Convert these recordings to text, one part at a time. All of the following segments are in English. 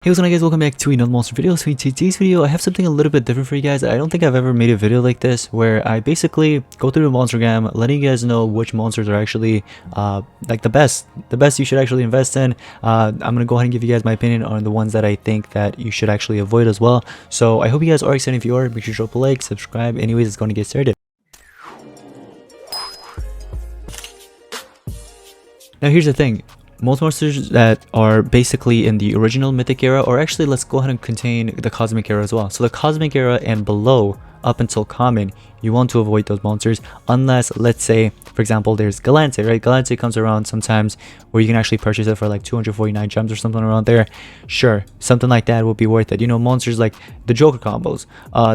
Hey, what's going on guys, welcome back to another monster video. So in today's video I have something a little bit different for you guys. I don't think I've ever made a video like this where I basically go through the monstergram, letting you guys know which monsters are actually like the best you should actually invest in. I'm gonna go ahead and give you guys my opinion on the ones that I think that you should actually avoid as well. So I hope you guys are excited. If you are, make sure to drop a like, subscribe. Anyways, it's going to get started. Now here's the thing. Most monsters that are basically in the original mythic era, or actually let's go ahead and contain the cosmic era as well. So the cosmic era and below up until common, you want to avoid those monsters unless, let's say, for example, there's Galante, right? Galante comes around sometimes where you can actually purchase it for like 249 gems or something around there. Sure, something like that would be worth it. You know, monsters like the Joker combos,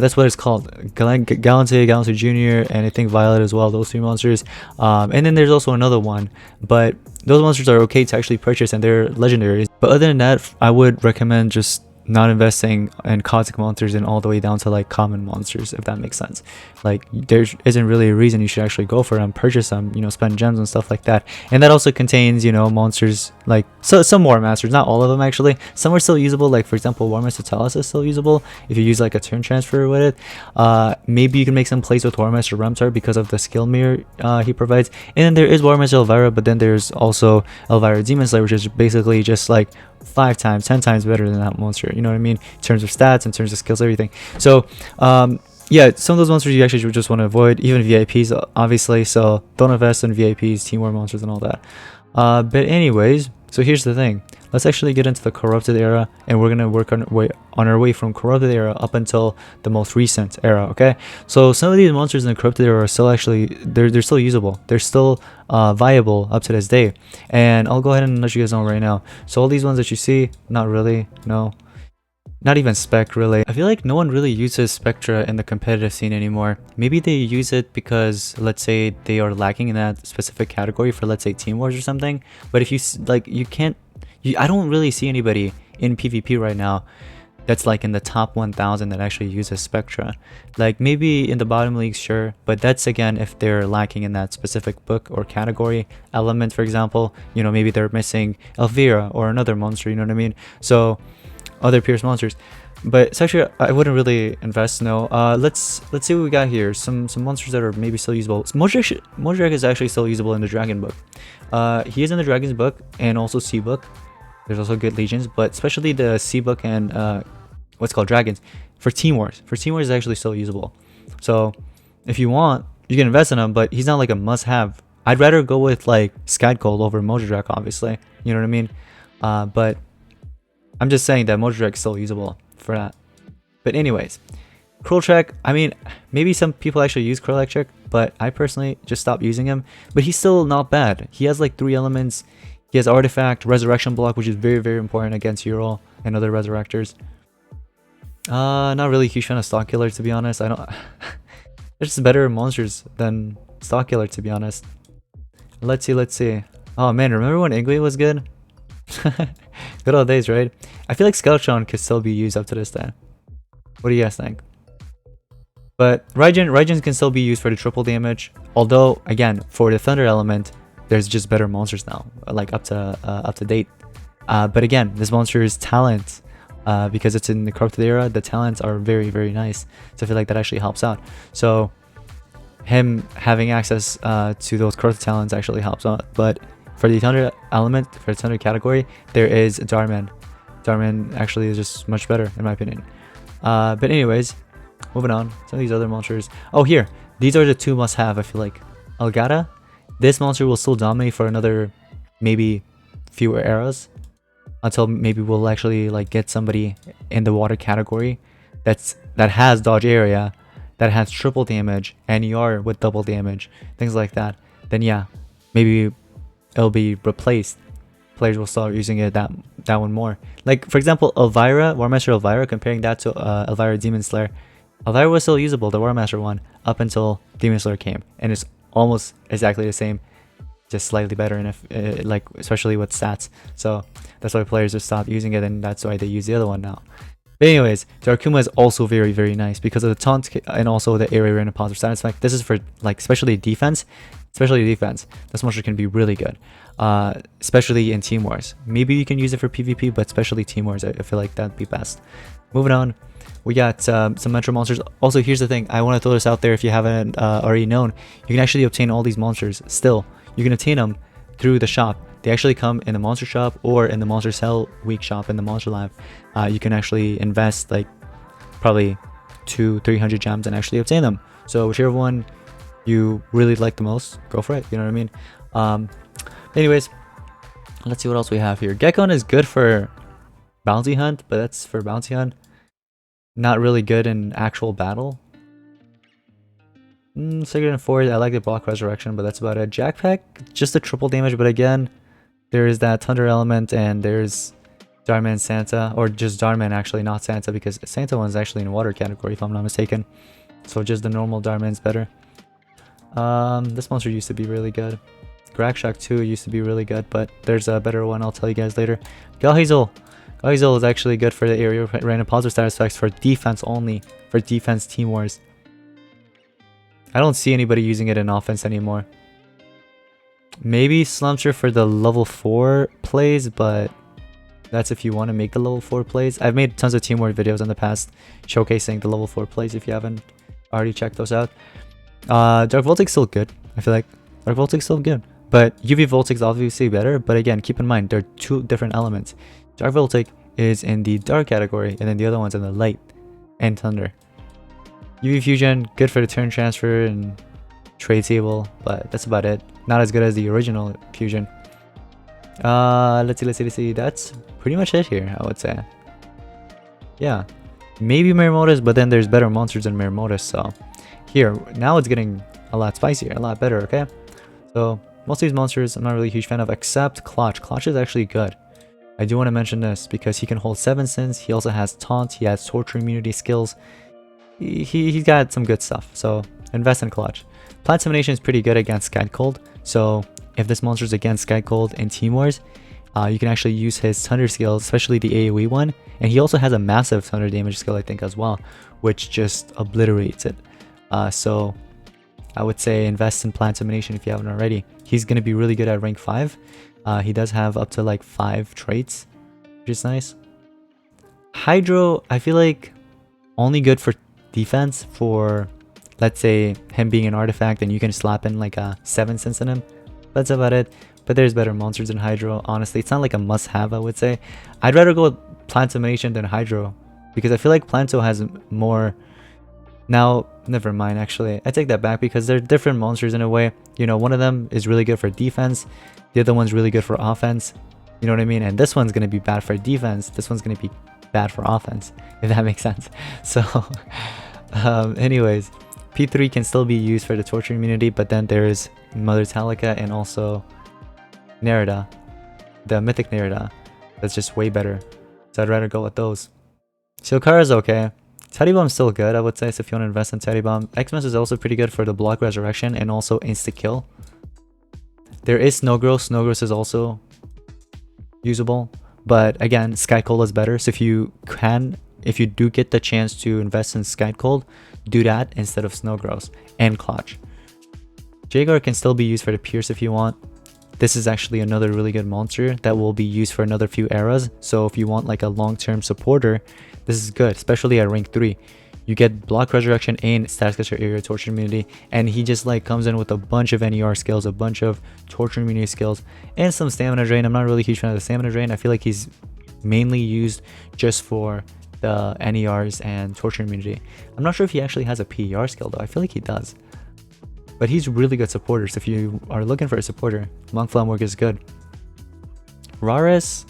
that's what it's called. Galante, Galante Jr., and I think Violet as well, those three monsters. And then there's also another one, but those monsters are okay to actually purchase and they're legendaries. But other than that, I would recommend just not investing in cosmic monsters and all the way down to like common monsters, if that makes sense. Like there isn't really a reason you should actually go for them, purchase them, you know, spend gems and stuff like that. And that also contains, you know, monsters like some War Masters, not all of them actually. Some are still usable, like for example War Master Talus is still usable if you use like a turn transfer with it. Maybe you can make some plays with War Master Remtar because of the skill mirror he provides. And then there is War Master Elvira, but then there's also Elvira Demon Slayer, which is basically just like 5 times 10 times better than that monster, you know what I mean, in terms of stats, in terms of skills, everything. So yeah, some of those monsters you actually just want to avoid, even VIPs obviously, so don't invest in VIPs, team war monsters and all that. But anyways, so here's the thing, let's actually get into the corrupted era, and we're gonna work on our way from corrupted era up until the most recent era. Okay, so some of these monsters in the corrupted era are still actually they're still usable, they're still viable up to this day, and I'll go ahead and let you guys know right now. So all these ones that you see, not really, no, not even Spec really. I feel like no one really uses Spectra in the competitive scene anymore. Maybe they use it because, let's say, they are lacking in that specific category for, let's say, Team Wars or something. But if you like, you can't, I don't really see anybody in PvP right now that's like in the top 1000 that actually uses Spectra. Like maybe in the bottom leagues, sure, but that's again if they're lacking in that specific book or category element. For example, you know, maybe they're missing Elvira or another monster, you know what I mean? So other Pierce monsters. But actually I wouldn't really invest, no. Let's see what we got here. Some monsters that are maybe still usable. So Modric is actually still usable in the Dragon book. He is in the Dragon's book and also Sea book. There's also good legions, but especially the Sea book and what's called Dragons for Team Wars. For Team Wars is actually still usable. So if you want, you can invest in him, but he's not like a must-have. I'd rather go with like Sky Gold over Modric, obviously. You know what I mean? But I'm just saying that Modric is still usable for that. But anyways, Krultrek, I mean, maybe some people actually use Krultrek, but I personally just stopped using him. But he's still not bad. He has like 3 elements. He has Artifact, Resurrection Block, which is very, very important against Ural and other Resurrectors. Not really a huge fan of Stock Killer, to be honest. I don't... There's just better monsters than Stock Killer, to be honest. Let's see. Oh man, remember when Igwe was good? Good old days, right? I feel like Skeletron could still be used up to this day. What do you guys think? But Raijin can still be used for the triple damage. Although, again, for the Thunder element, there's just better monsters now, like up to date. But again, this monster is talent. Because it's in the corrupted era, the talents are very, very nice. So I feel like that actually helps out. So him having access to those corrupted talents actually helps out. But for the Thunder element, for the Thunder category, there is Darman. Darman actually is just much better, in my opinion. But anyways, moving on. Some of these other monsters. Oh, here. These are the 2 must-have, I feel like. Elgato. This monster will still dominate for another, maybe, few eras. Until maybe we'll actually like get somebody in the water category that has dodge area, that has triple damage, and ER with double damage, things like that. Then yeah, maybe it'll be replaced. Players will start using it that one more. Like for example, Elvira, War Master Elvira, comparing that to Elvira Demon Slayer. Elvira was still usable, the War Master one, up until Demon Slayer came, and it's almost exactly the same, just slightly better, and if like especially with stats. So that's why players just stopped using it, and that's why they use the other one now. But anyways, Darkuma is also very, very nice because of the taunt and also the area random positive stat effect. This is for like especially defense. especially defense. This monster can be really good, especially in team wars. Maybe you can use it for PvP, but especially team wars, I feel like that'd be best. Moving on, we got some Metro monsters. Also, here's the thing, I want to throw this out there if you haven't already known. You can actually obtain all these monsters still. You can obtain them through the shop. They actually come in the monster shop or in the monster sell week shop in the monster lab. You can actually invest like probably 200-300 gems and actually obtain them. So whichever one you really like the most, go for it, you know what I mean? Anyways, let's see what else we have here. Gekon is good for bounty hunt, but that's for bounty hunt. Not really good in actual battle. Second and fourth, I like the block resurrection, but that's about it. Jackpack, just a triple damage, but again, there is that thunder element, and there's Darman Santa, or just Darman actually, not Santa, because Santa one's actually in water category if I'm not mistaken. So just the normal Darman's better. This monster used to be really good. Grakshock 2 used to be really good, but there's a better one I'll tell you guys later. Galhazel. Galhazel is actually good for the area random positive status effects for defense only, for defense team wars. I don't see anybody using it in offense anymore. Maybe Slumster for the level 4 plays, but that's if you want to make the level 4 plays. I've made tons of team war videos in the past showcasing the level 4 plays if you haven't already checked those out. Dark Voltic's still good. I feel like Dark Voltic's still good. But UV Voltic's obviously better, but again, keep in mind, they're two different elements. Dark Voltic is in the dark category, and then the other one's in the light and thunder. UV Fusion, good for the turn transfer and trade table, but that's about it. Not as good as the original Fusion. Let's see. That's pretty much it here, I would say. Yeah, maybe Miramotus, but then there's better monsters than Miramotus, so here, now it's getting a lot spicier, a lot better, okay? So, most of these monsters I'm not really a huge fan of, except Clutch. Clutch is actually good. I do want to mention this, because he can hold 7 sins, he also has Taunt, he has Torture Immunity skills. He's got some good stuff, so invest in Clutch. Plant Insemination is pretty good against Sky Cold, so if this monster is against Sky Cold in Team Wars, you can actually use his Thunder skills, especially the AoE one, and he also has a massive Thunder damage skill I think as well, which just obliterates it. So I would say invest in Plant Insemination if you haven't already. He's going to be really good at rank 5. He does have up to like 5 traits, which is nice. Hydro, I feel like only good for defense, for let's say him being an artifact and you can slap in like a 7 sense in him. That's about it. But there's better monsters than Hydro. Honestly, it's not like a must-have, I would say. I'd rather go with Plant Insemination than Hydro, because I feel like Planto has more. Now, never mind, actually. I take that back, because they're different monsters in a way. You know, one of them is really good for defense. The other one's really good for offense. You know what I mean? And this one's going to be bad for defense. This one's going to be bad for offense, if that makes sense. So, anyways, P3 can still be used for the torture immunity, but then there's Mother Talica and also Nerida, the Mythic Nerida. That's just way better. So I'd rather go with those. Silkara's okay. Teddy Bomb's still good, I would say, so if you want to invest in Teddy Bomb. Xmas is also pretty good for the block resurrection and also insta-kill. There is Snowgross. Snowgross is also usable, but again, Sky Cold is better, so if you do get the chance to invest in Sky Cold, do that instead of Snowgross and Clutch. Jaguar can still be used for the Pierce if you want. This is actually another really good monster that will be used for another few eras, so if you want like a long-term supporter, this is good, especially at rank 3. You get block resurrection and status caster area torture immunity, and he just like comes in with a bunch of NER skills, a bunch of torture immunity skills, and some stamina drain. I'm not really a huge fan of the stamina drain. I feel like he's mainly used just for the NERs and torture immunity. I'm not sure if he actually has a PER skill though. I feel like he does. But he's really good supporter, so if you are looking for a supporter, Monk Flamwork is good. Raris,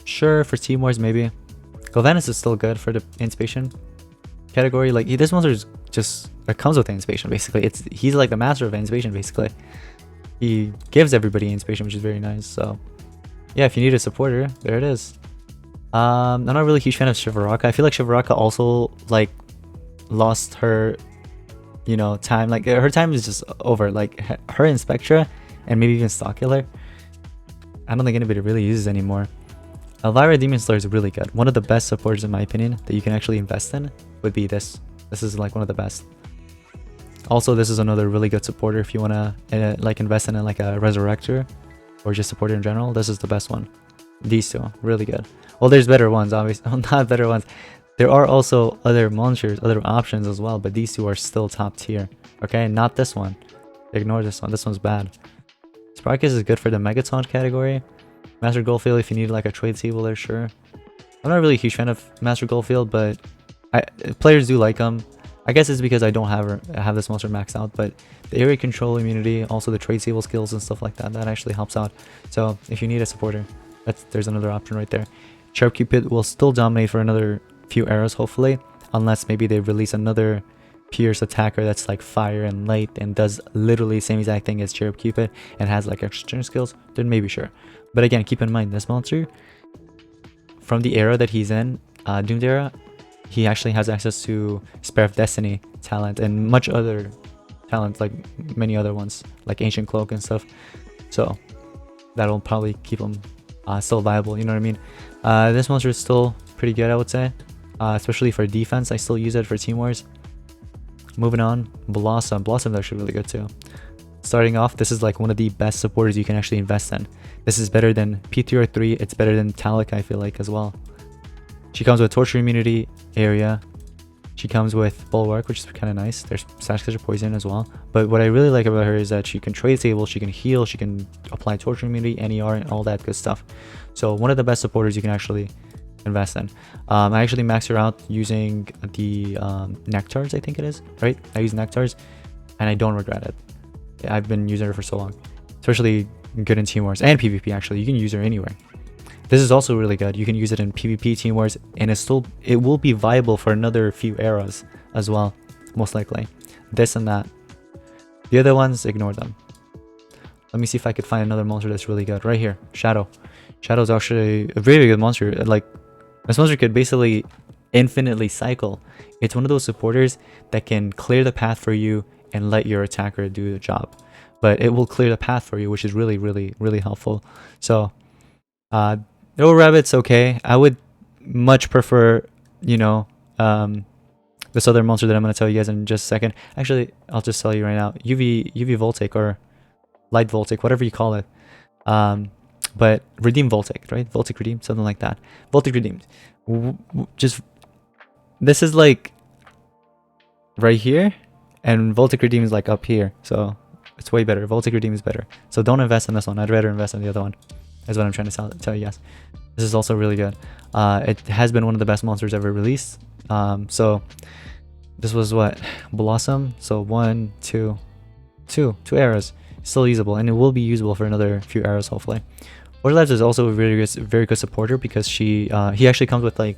sure, for Team Wars maybe. Galvanus is still good for the Inspiration category. Like, this monster is just, it comes with Inspiration basically. He's like the master of Inspiration basically. He gives everybody Inspiration, which is very nice. So yeah, if you need a supporter, there it is. I'm not really a huge fan of Shivaraka. I feel like Shivaraka also like lost her, you know, time. Like her time is just over. Like her and Spectra and maybe even Stalkiller, I don't think anybody really uses anymore. Elvira Demon Slayer is really good. One of the best supporters in my opinion that you can actually invest in would be this. This is like one of the best. Also, this is another really good supporter if you want to like invest in like a resurrector or just supporter in general. This is the best one. These two, really good. Well, there's better ones, obviously. Not better ones. There are also other monsters, other options as well, but these two are still top tier. Okay, not this one. Ignore this one. This one's bad. Sparkus is good for the Megaton category. Master Goldfield, if you need like a trade table there, sure. I'm not really a huge fan of Master Goldfield, but players do like them. I guess it's because I don't have this monster maxed out, but the area control immunity, also the trade table skills and stuff like that, that actually helps out. So if you need a supporter, there's another option right there. Cherub Cupid will still dominate for another few eras, hopefully, unless maybe they release another Pierce attacker that's like fire and light and does literally the same exact thing as Cherub Cupid and has like extra turn skills, then maybe sure. But again, keep in mind, this monster, from the era that he's in, Doomed era, he actually has access to Spare of Destiny talent and much other talent, like many other ones, like Ancient Cloak and stuff. So that'll probably keep him still viable, you know what I mean? This monster is still pretty good, I would say, especially for defense. I still use it for Team Wars. Moving on, Blossom. Blossom's actually really good too. Starting off, this is like one of the best supporters you can actually invest in. This is better than P3 or 3. It's better than Talik, I feel like, as well. She comes with Torture Immunity area. She comes with Bulwark, which is kind of nice. There's Stash Catcher Poison as well. But what I really like about her is that she can trade table, she can heal, she can apply Torture Immunity, NER, and all that good stuff. So one of the best supporters you can actually invest in. I actually maxed her out using the Nectars, I think it is, right? I use Nectars, and I don't regret it. I've been using her for so long. Especially good in Team Wars and PvP, actually. You can use her anywhere. This is also really good. You can use it in PvP, Team Wars, and it will be viable for another few eras as well, most likely. This and that. The other ones, ignore them. Let me see if I could find another monster that's really good. Right here, Shadow. Shadow's actually a very good monster. Like, this monster could basically infinitely cycle. It's one of those supporters that can clear the path for you and let your attacker do the job. But it will clear the path for you, which is really, really, really helpful. So, Little Rabbit's okay. I would much prefer, you know, this other monster that I'm going to tell you guys in just a second. Actually, I'll just tell you right now. UV Voltaic or Light Voltaic, whatever you call it. But Redeem Voltaic, right? Voltaic Redeemed, something like that. Voltaic Redeemed. Just, this is like right here, and Voltaic Redeem is like up here. So it's way better. Voltaic Redeem is better. So don't invest in this one. I'd rather invest in the other one. Is what I'm trying to tell you guys. This is also really good. It has been one of the best monsters ever released. So this was what? Blossom. So 1, 2 eras. Still usable, and it will be usable for another few eras, hopefully. Orlives is also a very good supporter because he actually comes with like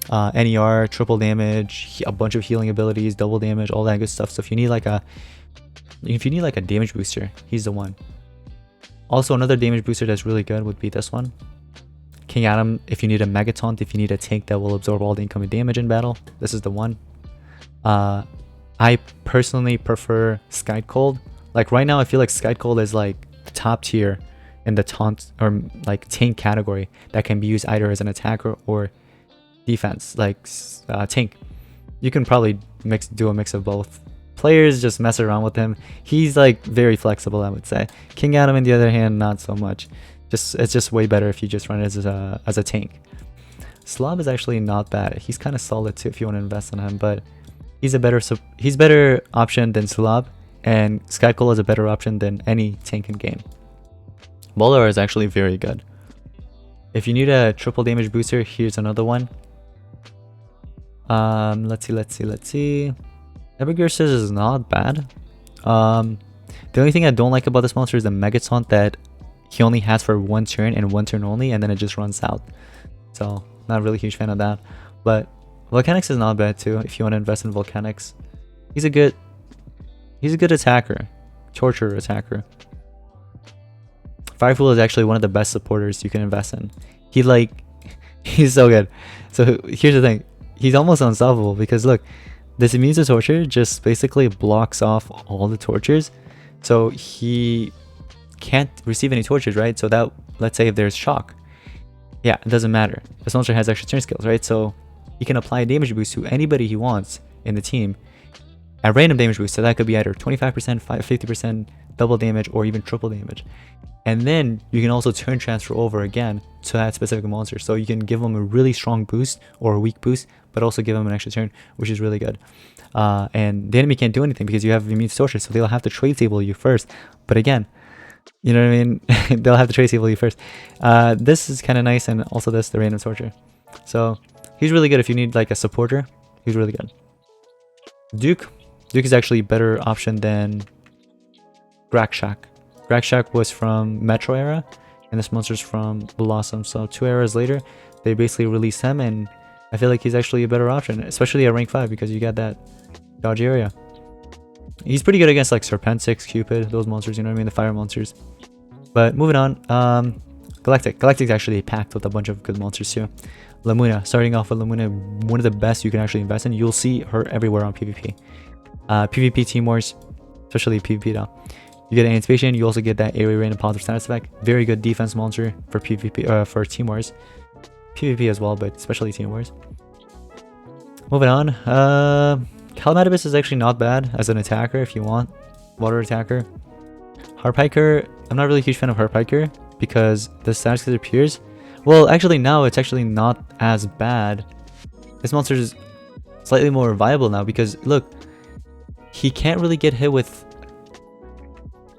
NER, triple damage, a bunch of healing abilities, double damage, all that good stuff. So if you need like a damage booster, he's the one. Also, another damage booster that's really good would be this one. King Adam, if you need a Megataunt, if you need a tank that will absorb all the incoming damage in battle, this is the one. I personally prefer Sky Cold. Like right now, I feel like Sky Cold is like the top tier in the taunt or like tank category that can be used either as an attacker or defense, like tank. You can probably do a mix of both. Players just mess around with him. He's like very flexible, I would say. King Adam, on the other hand, not so much. It's just way better if you just run it as a tank. Slob is actually not bad. He's kind of solid too if you want to invest in him, but he's better option than Slob, and Skycoal is a better option than any tank in game. Bolar is actually very good. If you need a triple damage booster, here's another one. Let's see. Evergear says is not bad. The only thing I don't like about this monster is the Megataunt that he only has for one turn and one turn only, and then it just runs out. So not really a huge fan of that. But Volcanics is not bad too if you want to invest in Volcanics. He's a good attacker, torture attacker. Fireful is actually one of the best supporters you can invest in. He's so good. So here's the thing, he's almost unstoppable because look, this immune to torture just basically blocks off all the tortures, so he can't receive any tortures, right? So that, let's say if there's shock, yeah, it doesn't matter. This monster has extra turn skills, right? So he can apply a damage boost to anybody he wants in the team, at random damage boost. So that could be either 25%, 50%, double damage, or even triple damage. And then you can also turn transfer over again to that specific monster. So you can give them a really strong boost or a weak boost, but also give them an extra turn, which is really good. And the enemy can't do anything because you have immune distortion, so they'll have to trade table you first. But again, you know what I mean? They'll have to trade table you first. This is kind of nice, and also this, the random torture. So he's really good if you need like a supporter. He's really good. Duke is actually a better option than Grakshak. Grakshak was from Metro era, and this monster's from Blossom. So 2 eras later, they basically released him, and I feel like he's actually a better option, especially at rank 5 because you got that dodge area. He's pretty good against like Serpentix, Cupid, those monsters, you know what I mean, the fire monsters. But moving on, Galactic's actually packed with a bunch of good monsters too. Lamuna, starting off with Lamuna, one of the best you can actually invest in. You'll see her everywhere on PvP. PvP Team Wars, especially PvP though. You get Anticipation, you also get that area random positive status effect. Very good defense monster for PvP, for Team Wars. PvP as well, but especially Team Wars. Moving on, Calamatibus is actually not bad as an attacker if you want. Water attacker. Harpiker, I'm not really a huge fan of Harpiker because the status that appears. Well, actually now it's actually not as bad. This monster is slightly more viable now because look, he can't really get hit with...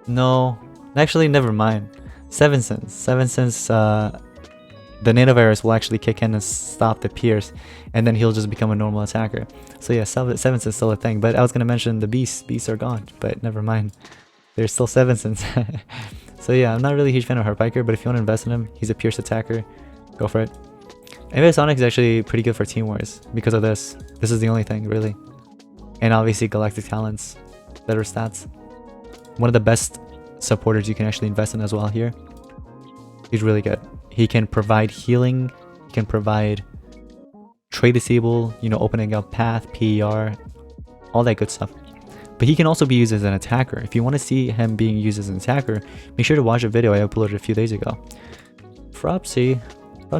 No, actually never mind. 7 cents, the nanovirus will actually kick in and stop the pierce, and then he'll just become a normal attacker. So yeah, 7 cents is still a thing. But I was gonna mention the beasts are gone, but never mind. There's still 7 cents. So yeah, I'm not really a huge fan of Harpiker, but if you want to invest in him, he's a pierce attacker, go for it. Sonic is actually pretty good for Team Wars because of this. This is the only thing really. And obviously Galactic Talents, better stats. One of the best supporters you can actually invest in as well here. He's really good. He can provide healing, he can provide trade disable, you know, opening up path, PER, all that good stuff. But he can also be used as an attacker. If you want to see him being used as an attacker, make sure to watch a video I uploaded a few days ago. Frapsy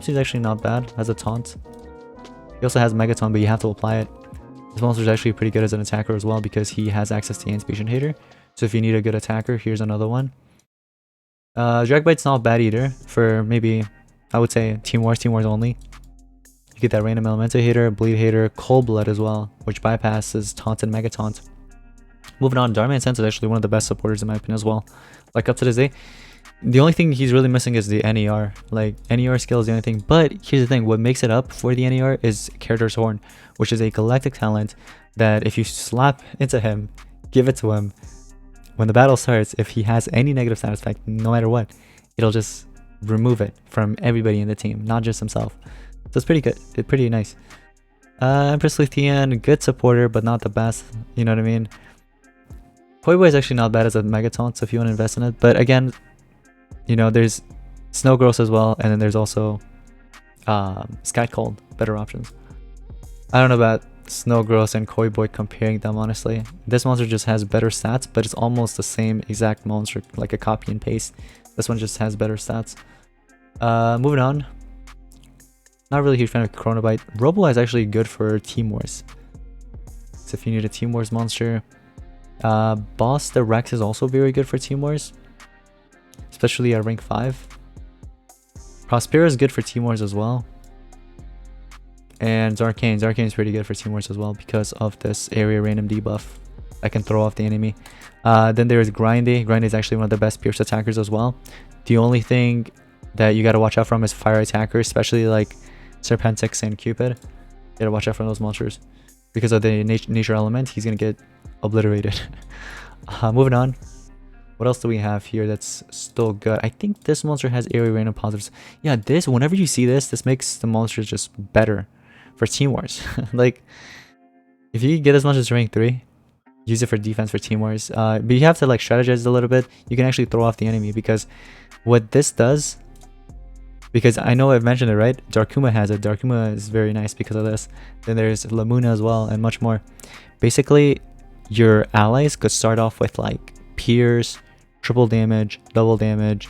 is actually not bad as a taunt. He also has Megaton, but you have to apply it. This monster is actually pretty good as an attacker as well because he has access to Anticipation Hater. So if you need a good attacker, here's another one. Dragbite's not bad either for maybe, I would say, Team Wars only. You get that random Elemental Hater, Bleed Hater, Cold Blood as well, which bypasses Taunt and Mega Taunt. Moving on, Darman Sense is actually one of the best supporters in my opinion as well. Like up to this day, the only thing he's really missing is the NER. Like NER skill is the only thing. But here's the thing, what makes it up for the NER is Character's Horn, which is a galactic talent that if you slap into him, give it to him, when the battle starts, if he has any negative status effect, no matter what, it'll just remove it from everybody in the team, not just himself. So it's pretty good. It's pretty nice. Empress Luthien, good supporter, but not the best. You know what I mean? Koi Boy is actually not bad as a Megaton, so if you want to invest in it. But again, you know, there's Snow Gross as well, and then there's also Sky Cold, better options. I don't know about Snow Gross and Koi Boy comparing them, honestly. This monster just has better stats, but it's almost the same exact monster, like a copy and paste. This one just has better stats. Moving on. Not really a huge fan of Chronobite. Robo is actually good for Team Wars. So if you need a Team Wars monster. Boss the Rex is also very good for Team Wars, especially at rank 5. Prospera is good for Team Wars as well. And Zarkane is pretty good for Team Wars as well because of this area random debuff that can throw off the enemy. Then there is Grindy. Grindy is actually one of the best pierce attackers as well. The only thing that you gotta watch out from is fire attackers, especially like Serpentix and Cupid. You gotta watch out for those monsters because of the nature element. He's gonna get obliterated. Moving on. What else do we have here that's still good? I think this monster has area random positives. Yeah, this, whenever you see this makes the monsters just better for Team Wars. Like, if you get as much as rank 3, use it for defense for Team Wars. But you have to like strategize a little bit. You can actually throw off the enemy because what this does, because I know I've mentioned it, right? Darkuma has it. Darkuma is very nice because of this. Then there's Lamuna as well and much more. Basically, your allies could start off with like Pierce, triple damage, double damage,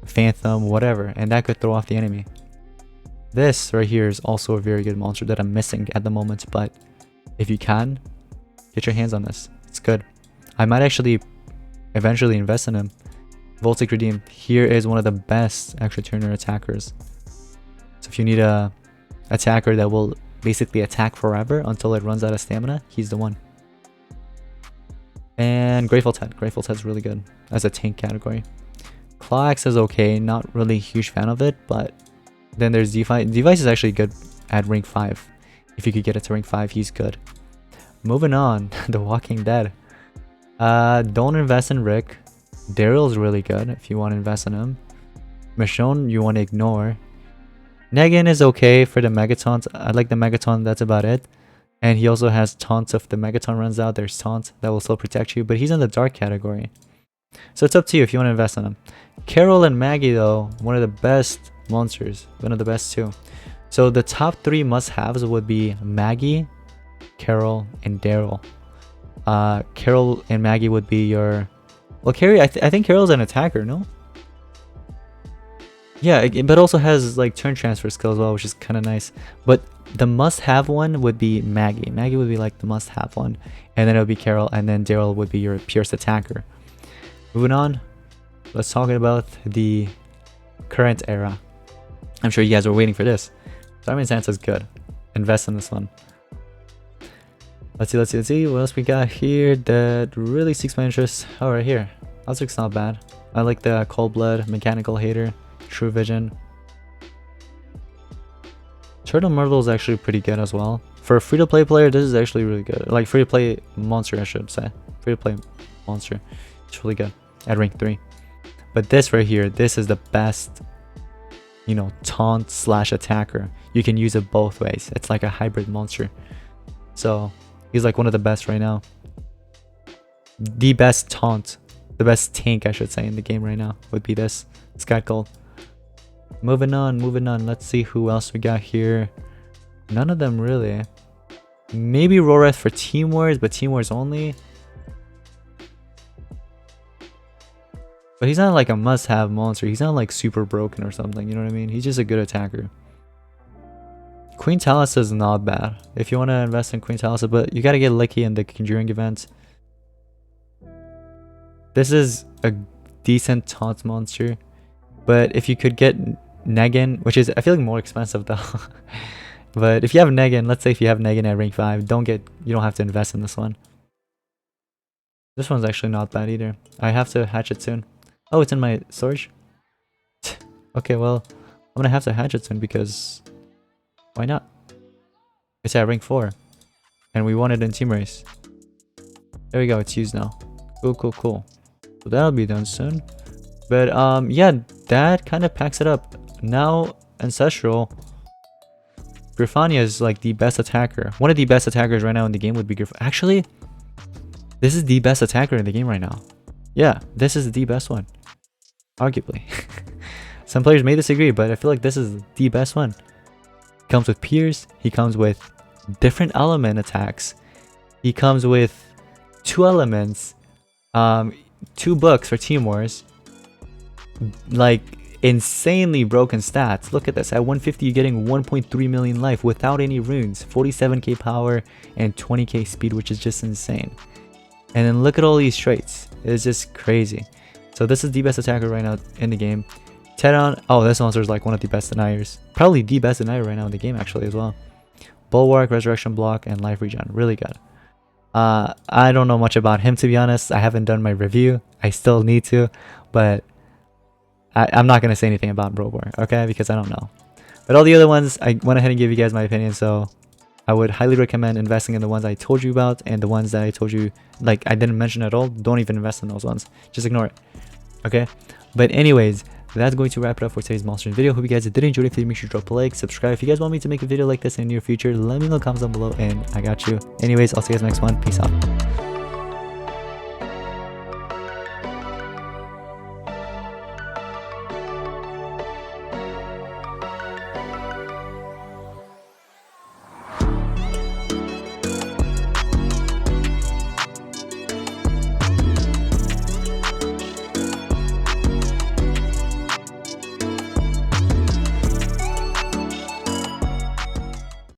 Phantom, whatever, and that could throw off the enemy. This right here is also a very good monster that I'm missing at the moment, but if you can Get your hands on this. It's good. I might actually eventually invest in him. Voltic Redeem. Here is one of the best extra turner attackers. So if you need a attacker that will basically attack forever until it runs out of stamina, he's the one. And Grateful Ted. Grateful Ted's really good as a tank category. Claw Axe is okay. Not really a huge fan of it, but then there's Device. Device is actually good at rank 5. If you could get it to rank 5, he's good. Moving on, The Walking Dead. Don't invest in Rick. Daryl's really good if you want to invest in him. Michonne, you want to ignore. Negan is okay for the Megaton. I like the Megaton, that's about it. And he also has taunts. If the Megaton runs out, there's taunt that will still protect you. But he's in the dark category. So it's up to you if you want to invest in him. Carol and Maggie, though, one of the best monsters. One of the best too. So the top 3 must-haves would be Maggie, Carol, and Daryl. Carol and Maggie would be your... Well, Carrie, I think Carol's an attacker, no? Yeah, but also has like turn transfer skill as well, which is kind of nice. But the must-have one would be Maggie. Maggie would be like the must-have one. And then it would be Carol, and then Daryl would be your pierced attacker. Moving on, let's talk about the current era. I'm sure you guys were waiting for this. Simon Sansa's good. Invest in this one. Let's see. What else we got here that really seeks my interest? Oh, right here. Osric's not bad. I like the Cold Blood, Mechanical Hater, True Vision. Turtle Myrtle is actually pretty good as well. For a free-to-play player, this is actually really good. Like free-to-play monster, I should say. Free-to-play monster. It's really good at rank 3. But this right here, this is the best, you know, taunt / attacker. You can use it both ways. It's like a hybrid monster. So he's like one of the best right now. The best taunt, the best tank I should say in the game right now would be this. Sky Gold. Moving on. Let's see who else we got here. None of them really. Maybe Roreth for Team Wars, but Team Wars only. But he's not like a must-have monster. He's not like super broken or something, you know what I mean? He's just a good attacker. Queen Talisa is not bad if you want to invest in Queen Talisa, but you got to get lucky in the Conjuring event. This is a decent taunt monster, but if you could get Negan, which is I feel like more expensive though. But if you have Negan, let's say if you have Negan at rank 5, you don't have to invest in this one. This one's actually not bad either. I have to hatch it soon. Oh, it's in my storage? Okay, well, I'm gonna have to hatch it soon because why not? It's at rank 4 and we won it in team race. There we go, it's used now. Cool. So that'll be done soon. But yeah, that kind of packs it up. Now Ancestral, Grifania is like the best attacker. One of the best attackers right now in the game would be Grifania. Actually, this is the best attacker in the game right now. Yeah, this is the best one. Arguably. Some players may disagree, but I feel like this is the best one. He comes with Pierce. He comes with different element attacks. He comes with 2 elements. 2 books for Team Wars. Like, insanely broken stats. Look at this. At 150, you're getting 1.3 million life without any runes. 47k power and 20k speed, which is just insane. And then look at all these traits. It's just crazy. So this is the best attacker right now in the game. Teron, oh, this monster is like one of the best deniers. Probably the best denier right now in the game actually as well. Bulwark, Resurrection Block, and Life Regen. Really good. I don't know much about him to be honest. I haven't done my review. I still need to. But I'm not going to say anything about Bulwark, okay? Because I don't know. But all the other ones, I went ahead and gave you guys my opinion. So I would highly recommend investing in the ones I told you about, and the ones that I told you, like I didn't mention at all, don't even invest in those ones. Just ignore it. Okay? But anyways, that's going to wrap it up for today's monster video. Hope you guys did enjoy it. If you did, make sure to drop a like, subscribe. If you guys want me to make a video like this in the near future, let me know in the comments down below, and I got you. Anyways, I'll see you guys next one. Peace out.